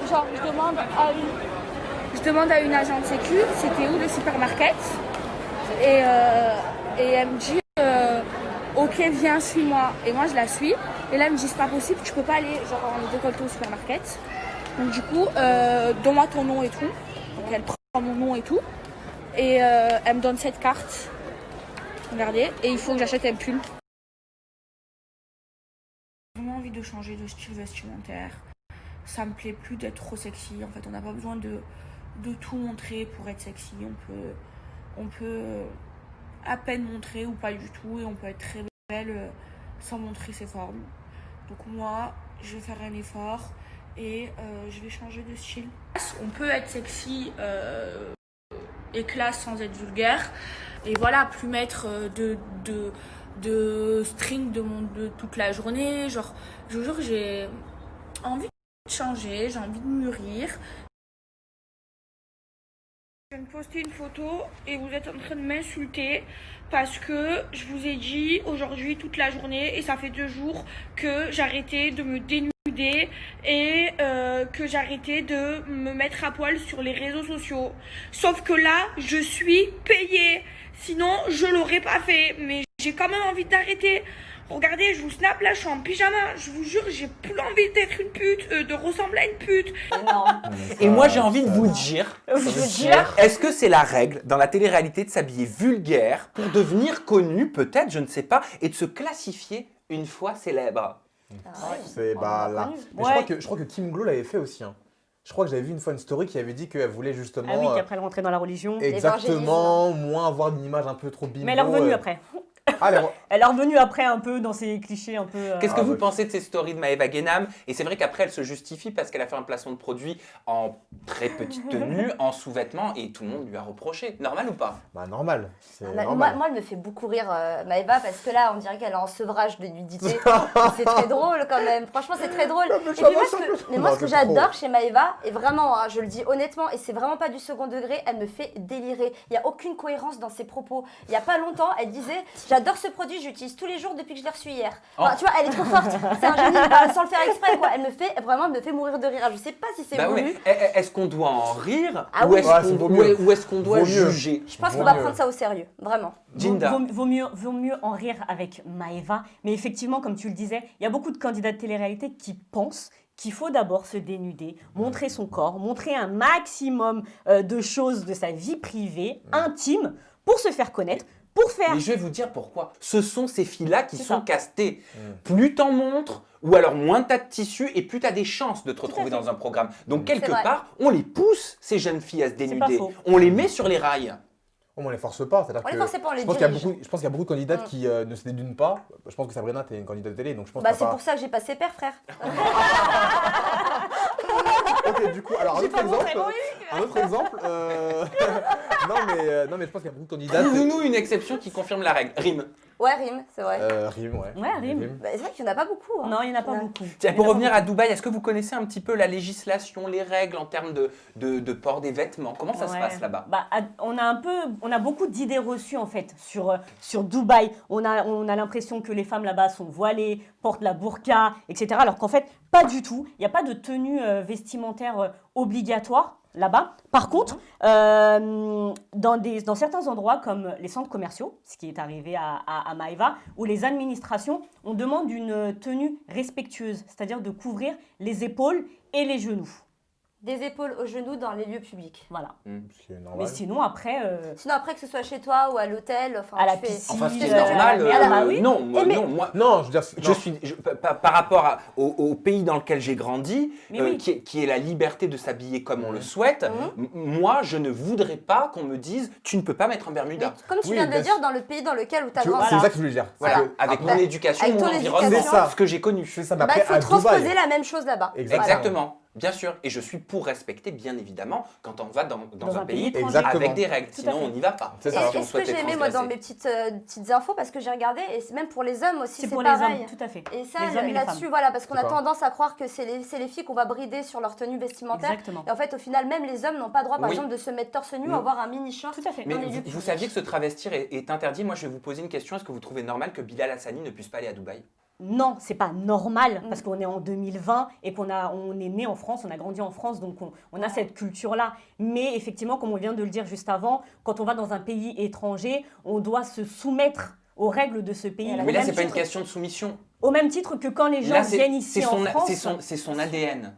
genre, je demande à une agent de sécu, c'était où le supermarket? Et elle me dit, ok, viens, suis-moi. Et moi, je la suis. Et là, elle me dit, c'est pas possible, tu peux pas aller genre en décolleté au supermarket. Donc du coup, donne-moi ton nom et tout. Donc elle prend mon nom et tout. Et elle me donne cette carte. Regardez. Et il faut que j'achète un pull. J'ai vraiment envie de changer de style vestimentaire. Ça me plaît plus d'être trop sexy. En fait, on n'a pas besoin de tout montrer pour être sexy. On peut à peine montrer ou pas du tout. Et on peut être très belle sans montrer ses formes. Donc moi, je vais faire un effort et je vais changer de style. On peut être sexy et classe sans être vulgaire. Et voilà, plus mettre de string de toute la journée. Genre, je vous jure, j'ai envie de changer, j'ai envie de mûrir. Je viens de poster une photo et vous êtes en train de m'insulter parce que je vous ai dit aujourd'hui toute la journée et ça fait 2 jours que j'arrêtais de me dénuder et que j'arrêtais de me mettre à poil sur les réseaux sociaux. Sauf que là, je suis payée. Sinon, je l'aurais pas fait. Mais j'ai quand même envie d'arrêter. Regardez, je vous snap là, je suis en pyjama. Je vous jure, j'ai plus envie d'être une pute, de ressembler à une pute. Et moi, j'ai envie de vous dire, est-ce que c'est la règle dans la télé-réalité de s'habiller vulgaire pour devenir connu, peut-être, je ne sais pas, et de se classifier une fois célèbre? C'est là. Mais je crois que Kim Glow l'avait fait aussi. Hein. Je crois que j'avais vu une fois une story qui avait dit qu'elle voulait justement. Ah oui, qu'après elle rentrait dans la religion. Exactement, moins avoir une image un peu trop bimbo. Mais elle est revenue après. Ah, elle est revenue après un peu dans ses clichés un peu. Qu'est-ce que vous pensez de ces stories de Maëva Guénam? Et c'est vrai qu'après elle se justifie parce qu'elle a fait un placement de produit en très petite tenue, en sous-vêtements, et tout le monde lui a reproché. Normal ou pas? Bah normal. Moi, elle me fait beaucoup rire Maëva parce que là on dirait qu'elle est en sevrage de nudité. C'est très drôle quand même. Franchement c'est très drôle. Et puis moi ce que j'adore chez Maëva, et vraiment hein, je le dis honnêtement et c'est vraiment pas du second degré, elle me fait délirer. Il n'y a aucune cohérence dans ses propos. Il n'y a pas longtemps elle disait j'adore ce produit, j'utilise tous les jours depuis que je l'ai reçu hier. Enfin, tu vois, elle est trop forte. C'est un génie, sans le faire exprès, quoi. Elle me fait mourir de rire. Je sais pas si c'est voulu. Oui, est-ce qu'on doit en rire ou est-ce qu'on doit juger? Je pense qu'on va prendre ça au sérieux, vraiment. Jinda. Vaut mieux en rire avec Maëva. Mais effectivement, comme tu le disais, il y a beaucoup de candidats de télé-réalité qui pensent qu'il faut d'abord se dénuder, montrer son corps, montrer un maximum de choses de sa vie privée, intime, pour se faire connaître. Mais je vais vous dire pourquoi. Ce sont ces filles-là qui sont castées. Plus t'en montres, ou alors moins t'as de tissu, et plus t'as des chances de te retrouver dans un programme. Donc quelque part, on les pousse, ces jeunes filles, à se dénuder. On les met sur les rails. On les force pas. On les force pas, on les dirige. Je pense qu'il y a beaucoup de candidates qui ne se dénudent pas. Je pense que Sabrina, t'es une candidate de télé, donc je pense que c'est pour ça que j'ai passé père, frère. Ok, du coup, alors un autre exemple. Non, mais je pense qu'il y a beaucoup de candidates. Trouvez-nous une exception qui confirme la règle. Rime. Ouais, rime, c'est vrai. Rime, ouais. Ouais, rime. C'est vrai qu'il n'y en a pas beaucoup. Hein. Non, il n'y en a pas beaucoup. Tiens, pour revenir à Dubaï, est-ce que vous connaissez un petit peu la législation, les règles en termes de port des vêtements? Comment ça se passe là-bas? On a beaucoup d'idées reçues en fait sur Dubaï. On a l'impression que les femmes là-bas sont voilées, portent la burqa, etc. Alors qu'en fait, pas du tout. Il n'y a pas de tenue vestimentaire obligatoire là-bas. Par contre, dans certains endroits comme les centres commerciaux, ce qui est arrivé à Maëva, où les administrations, on demande une tenue respectueuse, c'est-à-dire de couvrir les épaules et les genoux. Des épaules aux genoux dans les lieux publics. Voilà. C'est normal. Mais sinon après... que ce soit chez toi ou à l'hôtel, à la piscine... Enfin, c'est normal. Non, je veux dire... Par rapport au pays dans lequel j'ai grandi, qui est la liberté de s'habiller comme on le souhaite, moi, je ne voudrais pas qu'on me dise « tu ne peux pas mettre un Bermuda ». Comme tu viens de le dire, dans le pays dans lequel tu as grandi. C'est ça que je voulais dire. Voilà, avec mon éducation, mon environnement, ce que j'ai connu. C'est ça, il faut transposer la même chose là-bas. Exactement. Bien sûr, et je suis pour respecter, bien évidemment, quand on va dans un pays avec des règles. Sinon, on n'y va pas. Et ce que j'ai aimé, moi, dans mes petites infos, parce que j'ai regardé, et même pour les hommes aussi, c'est pour pareil. les hommes, tout à fait. Et ça, là-dessus, voilà, parce qu'on a tendance à croire que c'est les filles qu'on va brider sur leur tenue vestimentaire. Exactement. Et en fait, au final, même les hommes n'ont pas droit, par exemple, de se mettre torse nu ou avoir un mini-short. Tout à fait. Mais vous saviez que se travestir est interdit? Moi, je vais vous poser une question. Est-ce que vous trouvez normal que Bilal Hassani ne puisse pas aller à Dubaï? non, c'est pas normal parce qu'on est en 2020 et on est né en France, on a grandi en France, donc on a cette culture-là. Mais effectivement, comme on vient de le dire juste avant, quand on va dans un pays étranger, on doit se soumettre aux règles de ce pays. Mais là, c'est pas une question de soumission. Au même titre que quand les gens viennent ici en France. C'est son ADN.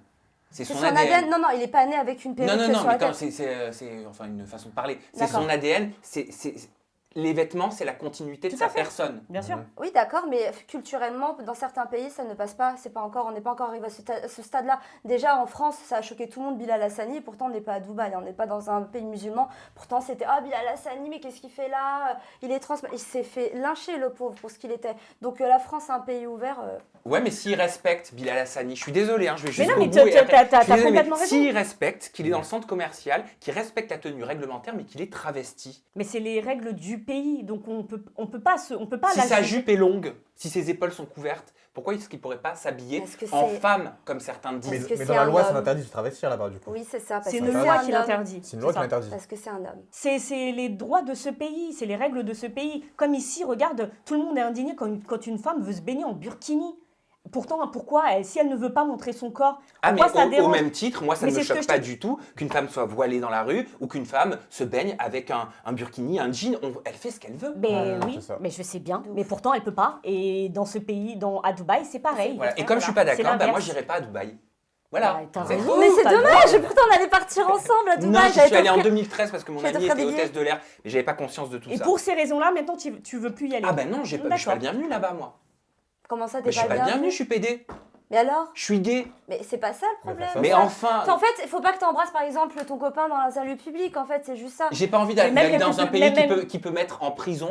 C'est son ADN. Non, il est pas né avec une perruque non, sur la mais tête. c'est enfin une façon de parler. C'est son ADN. Les vêtements, c'est la continuité de sa personne. Bien sûr. Oui, d'accord, mais culturellement, dans certains pays, ça ne passe pas. On n'est pas encore arrivé à ce stade-là. Déjà, en France, ça a choqué tout le monde, Bilal Hassani. Pourtant, on n'est pas à Dubaï, on n'est pas dans un pays musulman. Pourtant, c'était Bilal Hassani, mais qu'est-ce qu'il fait là? Il s'est fait lyncher, le pauvre, pour ce qu'il était. Donc, la France, c'est un pays ouvert. Ouais, mais s'il respecte Bilal Hassani, je suis désolé, je vais juste. Mais non, mais t'as complètement raison. S'il respecte, qu'il est dans le centre commercial, qu'il respecte la tenue réglementaire, mais qu'il est travesti. Mais c'est les règles du pays, donc on peut pas. Si sa jupe est longue, si ses épaules sont couvertes, pourquoi est-ce qu'il pourrait pas s'habiller en femme, comme certains disent? Mais dans la loi, c'est interdit de se travestir là-bas, du coup. Oui, c'est ça. C'est une loi qui l'interdit. C'est une loi qui l'interdit. Parce que c'est un homme. C'est les droits de ce pays, c'est les règles de ce pays. Comme ici, regarde, tout le monde est indigné quand une femme veut se baigner en burkini. Pourtant, pourquoi, si elle ne veut pas montrer son corps, pourquoi ça dérange? Au même titre, moi, ça ne me choque pas du tout qu'une femme soit voilée dans la rue ou qu'une femme se baigne avec un burkini, un jean. Elle fait ce qu'elle veut. Mais oui, mais je sais bien. Mais pourtant, elle peut pas. Et dans ce pays, à Dubaï, c'est pareil. Voilà. Et comme je suis pas d'accord, moi, j'irai pas à Dubaï. Voilà. Mais c'est dommage, pourtant on allait partir ensemble à Dubaï. Non, je suis allée en 2013 parce que mon amie était hôtesse de l'air, mais j'avais pas conscience de tout ça. Et pour ces raisons-là, maintenant, tu veux plus y aller? Ah ben non, je suis pas le bienvenu là-bas, moi. Comment ça, Je suis pas le bienvenu, je suis pédé. Mais alors? Je suis gay. Mais c'est pas ça le problème. Mais enfin. En fait, il faut pas que tu embrasses par exemple ton copain dans un lieu public, en fait, c'est juste ça. J'ai pas envie d'aller dans un pays qui peut mettre en prison.